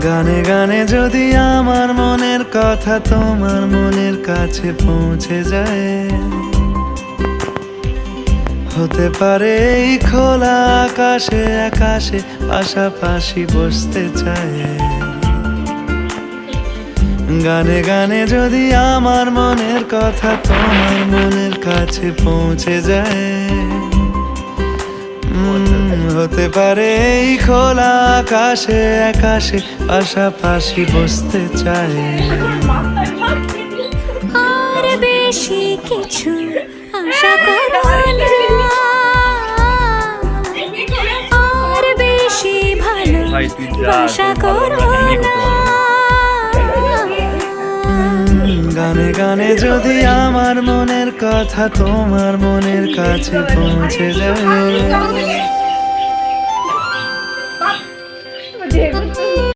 গানে গানে যদি আমার মনের কথা তোমার মনের কাছে পৌঁছে যায়, হতে পারে এই খোলা আকাশে আকাশে পাশাপাশি বসতে চায়। গানে গানে যদি আমার মনের কথা তোমার মনের কাছে পৌঁছে যায়, হতে পারে এই খোলা আকাশে আকাশে পাশাপাশি বসতে চায়। আর বেশি কিছু আশা করো না, আর বেশি ভালো আশা করো না। গানে গানে যদি আমার মনের কথা তোমার মনের কাছে পৌঁছে যায়,